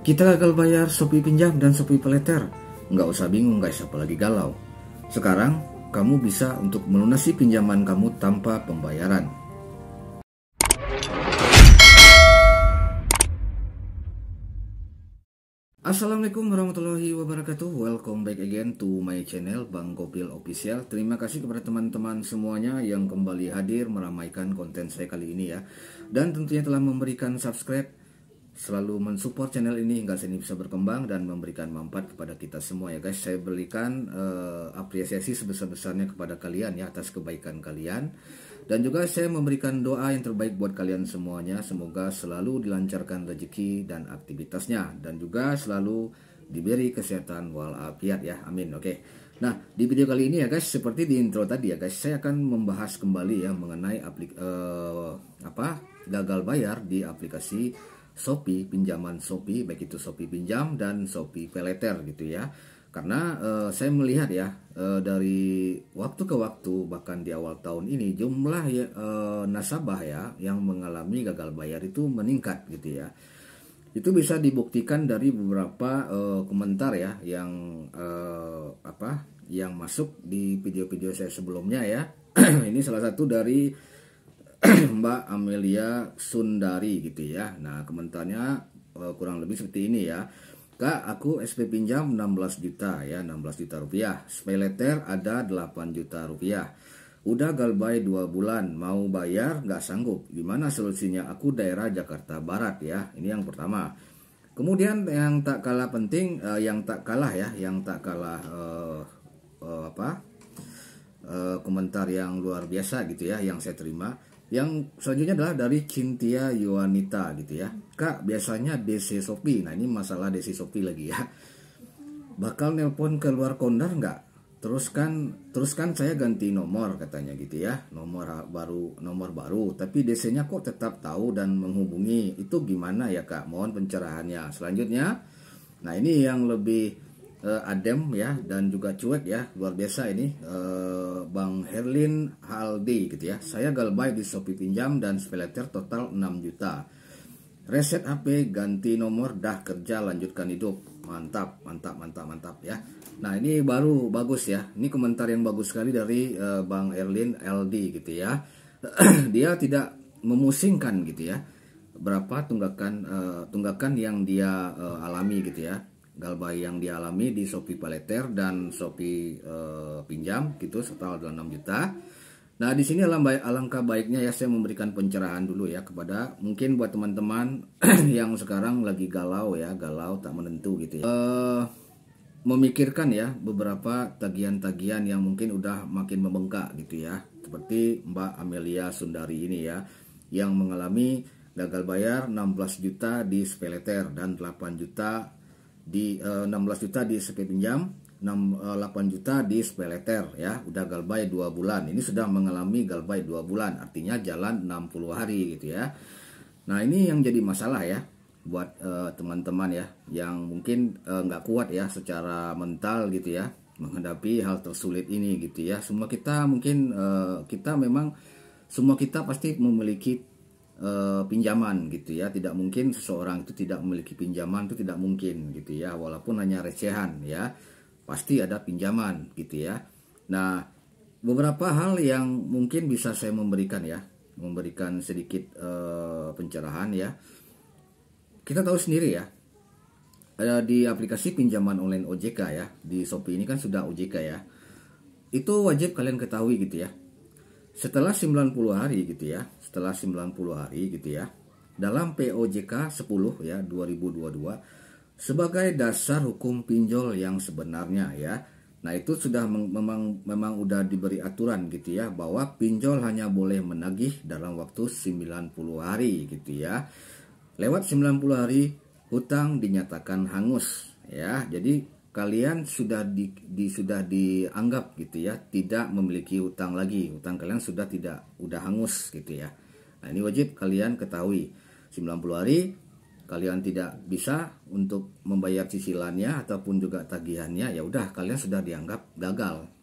Kita gagal bayar Shopee Pinjam dan Shopee Paylater. Nggak usah bingung guys, apalagi galau. Sekarang, kamu bisa untuk melunasi pinjaman kamu tanpa pembayaran. Assalamualaikum warahmatullahi wabarakatuh. Welcome back again to my channel Bang Gopil Official. Terima kasih kepada teman-teman semuanya yang kembali hadir meramaikan konten saya kali ini ya. Dan tentunya telah memberikan subscribe, selalu mensupport channel ini hingga sini bisa berkembang dan memberikan manfaat kepada kita semua ya guys. Saya berikan apresiasi sebesar-besarnya kepada kalian ya atas kebaikan kalian. Dan juga saya memberikan doa yang terbaik buat kalian semuanya. Semoga selalu dilancarkan rezeki dan aktivitasnya. Dan juga selalu diberi kesehatan walafiat ya. Amin. Oke. Nah, di video kali ini ya guys, seperti di intro tadi ya guys, saya akan membahas kembali ya mengenai gagal bayar di aplikasi Shopee, pinjaman Shopee, baik itu Shopee Pinjam dan Shopee Paylater gitu ya. Karena saya melihat ya dari waktu ke waktu, bahkan di awal tahun ini jumlah nasabah ya yang mengalami gagal bayar itu meningkat gitu ya. Itu bisa dibuktikan dari beberapa komentar ya yang yang masuk di video-video saya sebelumnya ya. Ini salah satu dari Mbak Amelia Sundari gitu ya. Nah, komentarnya kurang lebih seperti ini ya. Kak, aku SP pinjam 16 juta ya, 16 juta rupiah. Paylater ada 8 juta rupiah. Udah galbay 2 bulan, mau bayar nggak sanggup. Gimana solusinya? Aku daerah Jakarta Barat ya. Ini yang pertama. Kemudian yang tak kalah penting, yang tak kalah komentar yang luar biasa gitu ya yang saya terima. Yang selanjutnya adalah dari Cintia Yuanita gitu ya. Kak, biasanya DC Shopee. Nah, ini masalah DC Shopee lagi ya. Bakal nelpon ke luar kondar nggak? Teruskan saya ganti nomor katanya gitu ya. Nomor baru. Tapi DC-nya kok tetap tahu dan menghubungi. Itu gimana ya Kak? Mohon pencerahannya. Selanjutnya, nah ini yang lebih adem ya dan juga cuek ya, luar biasa ini Bang Herlin Haldi gitu ya. Saya galbay di Shopee Pinjam dan Paylater total 6 juta. Reset HP, ganti nomor, dah kerja, lanjutkan hidup. Mantap ya. Nah, ini baru bagus ya. Ini komentar yang bagus sekali dari Bang Herlin Haldi gitu ya. Dia tidak memusingkan gitu ya. Berapa tunggakan yang dia alami gitu ya. Galbay yang dialami di Shopee Paylater dan Shopee Pinjam gitu total 6 juta. Nah, di sini alangkah baiknya ya saya memberikan pencerahan dulu ya kepada mungkin buat teman-teman yang sekarang lagi galau tak menentu gitu ya. Memikirkan ya beberapa tagihan-tagihan yang mungkin udah makin membengkak gitu ya. Seperti Mbak Amelia Sundari ini ya yang mengalami gagal bayar 16 juta di Paylater dan 8 juta di 16 juta di Shopee Pinjam, 8 juta di Paylater ya. Udah galbay 2 bulan. Ini sudah mengalami galbay 2 bulan, artinya jalan 60 hari gitu ya. Nah, ini yang jadi masalah ya buat teman-teman ya yang mungkin nggak kuat ya secara mental gitu ya menghadapi hal tersulit ini gitu ya. Semua kita mungkin semua kita pasti memiliki pinjaman gitu ya. Tidak mungkin seseorang itu tidak memiliki pinjaman, itu tidak mungkin gitu ya, walaupun hanya recehan ya, pasti ada pinjaman gitu ya. Nah, beberapa hal yang mungkin bisa saya memberikan sedikit pencerahan ya. Kita tahu sendiri ya, di aplikasi pinjaman online OJK ya, di Shopee ini kan sudah OJK ya. Itu wajib kalian ketahui gitu ya. Setelah 90 hari gitu ya, dalam POJK 10 ya 2022 sebagai dasar hukum pinjol yang sebenarnya ya. Nah, itu sudah memang udah diberi aturan gitu ya bahwa pinjol hanya boleh menagih dalam waktu 90 hari gitu ya. Lewat 90 hari hutang dinyatakan hangus ya. Jadi kalian sudah dianggap gitu ya tidak memiliki hutang lagi. Hutang kalian udah hangus gitu ya. Nah, ini wajib kalian ketahui. 90 hari kalian tidak bisa untuk membayar cicilannya ataupun juga tagihannya, ya udah kalian sudah dianggap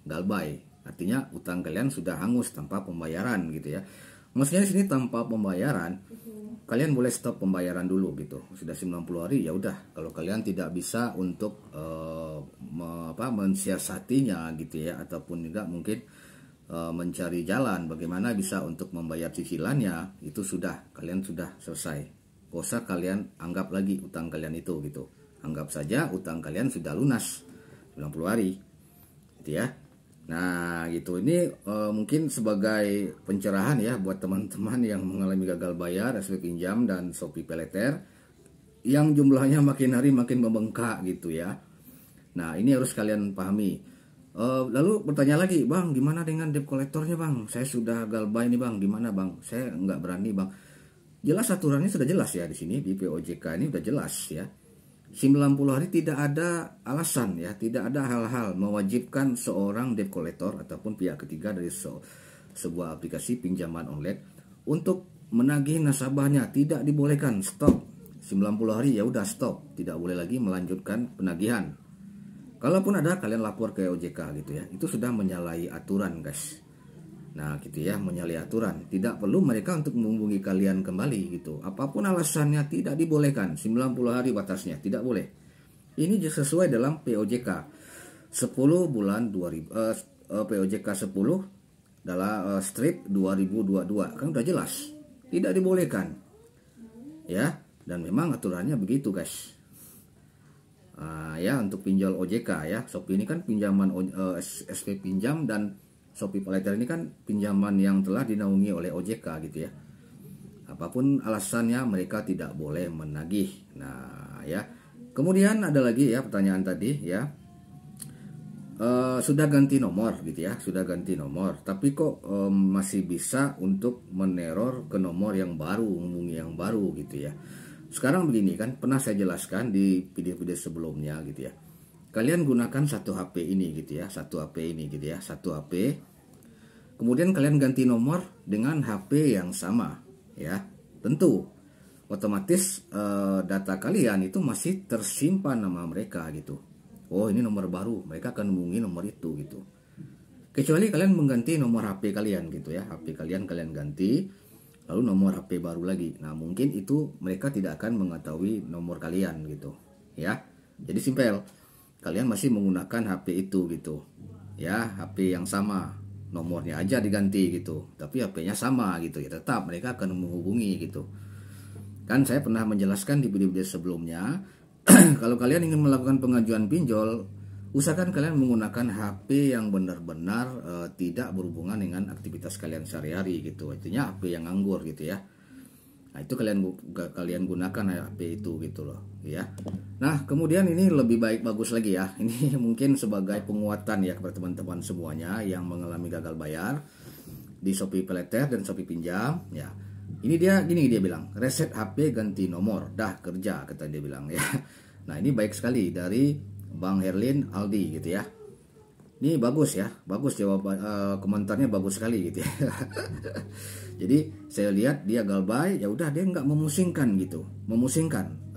galbay. Artinya hutang kalian sudah hangus tanpa pembayaran gitu ya. Maksudnya di sini tanpa pembayaran kalian boleh stop pembayaran dulu gitu. Sudah 90 hari ya udah. Kalau kalian tidak bisa untuk mensiasatinya gitu ya, ataupun juga mungkin mencari jalan bagaimana bisa untuk membayar cicilannya, itu sudah kalian sudah selesai. Gak usah kalian anggap lagi utang kalian itu gitu. Anggap saja utang kalian sudah lunas 90 hari gitu ya. Nah gitu, ini mungkin sebagai pencerahan ya buat teman-teman yang mengalami gagal bayar SPP pinjam dan Shopee Paylater yang jumlahnya makin hari makin membengkak gitu ya. Nah ini harus kalian pahami. Lalu bertanya lagi, bang gimana dengan debt collectornya bang? Saya sudah gagal bayar nih bang, gimana bang? Saya nggak berani bang. Jelas aturannya sudah jelas ya di sini di POJK ini udah jelas ya. 90 hari tidak ada alasan ya, tidak ada hal-hal mewajibkan seorang debt collector ataupun pihak ketiga dari sebuah aplikasi pinjaman online untuk menagih nasabahnya. Tidak dibolehkan, stop. 90 hari ya udah stop, tidak boleh lagi melanjutkan penagihan. Kalaupun ada, kalian lapor ke OJK gitu ya. Itu sudah menyalahi aturan guys. Nah gitu ya, menyalahi aturan. Tidak perlu mereka untuk menghubungi kalian kembali gitu. Apapun alasannya tidak dibolehkan. 90 hari batasnya, tidak boleh. Ini sesuai dalam POJK 10 bulan 2000 POJK 10 dalam strip 2022. Kan udah jelas. Tidak dibolehkan. Ya, dan memang aturannya begitu guys. Ya untuk pinjol OJK ya, Shopee ini kan pinjaman SP pinjam dan Shopee Paylater ini kan pinjaman yang telah dinaungi oleh OJK gitu ya. Apapun alasannya mereka tidak boleh menagih. Nah ya, kemudian ada lagi ya pertanyaan tadi ya, sudah ganti nomor gitu ya, sudah ganti nomor tapi kok masih bisa untuk meneror ke nomor yang baru, menghubungi yang baru gitu ya. Sekarang begini kan, pernah saya jelaskan di video-video sebelumnya gitu ya. Kalian gunakan satu HP ini gitu ya, satu HP ini gitu ya, satu HP. Kemudian kalian ganti nomor dengan HP yang sama ya. Tentu otomatis data kalian itu masih tersimpan nama mereka gitu. Oh ini nomor baru, mereka akan menghubungi nomor itu gitu. Kecuali kalian mengganti nomor HP kalian gitu ya, HP kalian ganti. Lalu nomor HP baru lagi. Nah mungkin itu mereka tidak akan mengetahui nomor kalian gitu ya. Jadi simpel, kalian masih menggunakan HP itu gitu ya, HP yang sama, nomornya aja diganti gitu, tapi HP-nya sama gitu ya, tetap mereka akan menghubungi gitu. Kan saya pernah menjelaskan di video-video sebelumnya. Kalau kalian ingin melakukan pengajuan pinjol, usahakan kalian menggunakan HP yang benar-benar tidak berhubungan dengan aktivitas kalian sehari-hari gitu. Artinya HP yang nganggur gitu ya. Nah, itu kalian gunakan HP itu gitu loh ya. Nah, kemudian ini lebih bagus lagi ya. Ini mungkin sebagai penguatan ya kepada teman-teman semuanya yang mengalami gagal bayar di Shopee Paylater dan Shopee Pinjam ya. Ini dia bilang, reset HP ganti nomor, dah kerja kata dia bilang ya. Nah, ini baik sekali dari Bang Herlin Aldi gitu ya. Ini bagus ya, bagus jawaban komentarnya bagus sekali gitu ya. Jadi saya lihat dia galbay, ya udah dia nggak memusingkan gitu, memusingkan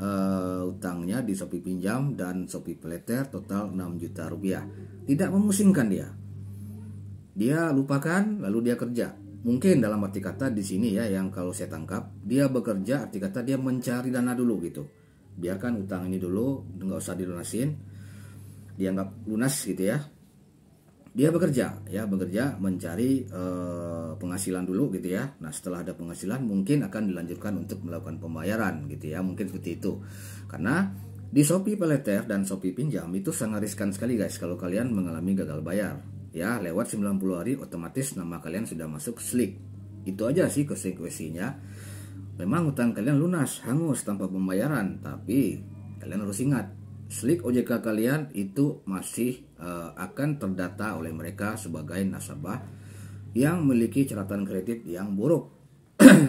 utangnya di Shopee Pinjam dan Shopee Paylater total 6 juta rupiah. Tidak memusingkan dia lupakan lalu dia kerja. Mungkin dalam arti kata di sini ya, yang kalau saya tangkap dia bekerja, arti kata dia mencari dana dulu gitu. Biarkan utang ini dulu, nggak usah dilunasin, dianggap lunas gitu ya. Dia bekerja mencari penghasilan dulu gitu ya. Nah setelah ada penghasilan mungkin akan dilanjutkan untuk melakukan pembayaran gitu ya, mungkin seperti itu. Karena di Shopee Paylater dan Shopee Pinjam itu sangat riskan sekali guys kalau kalian mengalami gagal bayar ya. Lewat 90 hari otomatis nama kalian sudah masuk slick. Itu aja sih konsekuensinya. Memang utang kalian lunas, hangus tanpa pembayaran, tapi kalian harus ingat, slick OJK kalian itu masih akan terdata oleh mereka sebagai nasabah yang memiliki catatan kredit yang buruk.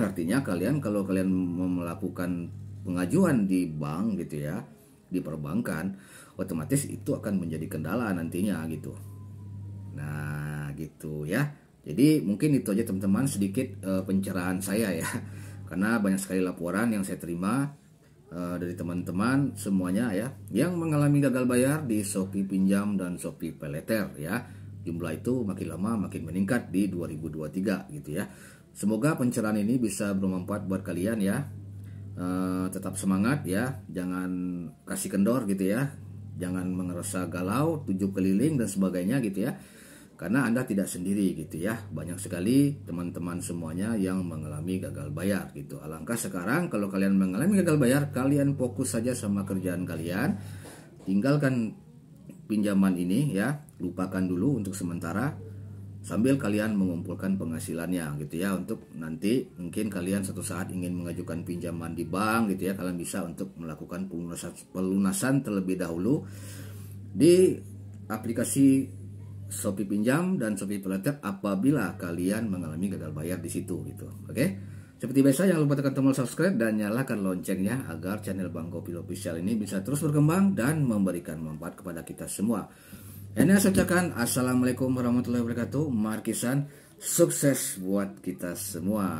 Artinya kalau kalian melakukan pengajuan di bank gitu ya, di perbankan, otomatis itu akan menjadi kendala nantinya gitu. Nah gitu ya. Jadi mungkin itu aja teman-teman, sedikit pencerahan saya ya. Karena banyak sekali laporan yang saya terima dari teman-teman semuanya ya, yang mengalami gagal bayar di Shopee Pinjam dan Shopee Paylater ya. Jumlah itu makin lama makin meningkat di 2023 gitu ya. Semoga pencerahan ini bisa bermanfaat buat kalian ya. tetap semangat ya, jangan kasih kendor gitu ya, jangan mengerasa galau, tujuh keliling dan sebagainya gitu ya, karena Anda tidak sendiri gitu ya, banyak sekali teman-teman semuanya yang mengalami gagal bayar gitu. Alangkah sekarang kalau kalian mengalami gagal bayar, kalian fokus saja sama kerjaan kalian, tinggalkan pinjaman ini ya, lupakan dulu untuk sementara, sambil kalian mengumpulkan penghasilannya gitu ya, untuk nanti mungkin kalian suatu saat ingin mengajukan pinjaman di bank gitu ya, kalian bisa untuk melakukan pelunasan terlebih dahulu di aplikasi Shopee Pinjam dan Shopee Paylater apabila kalian mengalami gagal bayar di situ gitu. Oke. Seperti biasa, jangan lupa tekan tombol subscribe dan nyalakan loncengnya agar channel Bang Gopil Official ini bisa terus berkembang dan memberikan manfaat kepada kita semua. Ini saya ucapkan assalamualaikum warahmatullahi wabarakatuh. Markisan, sukses buat kita semua.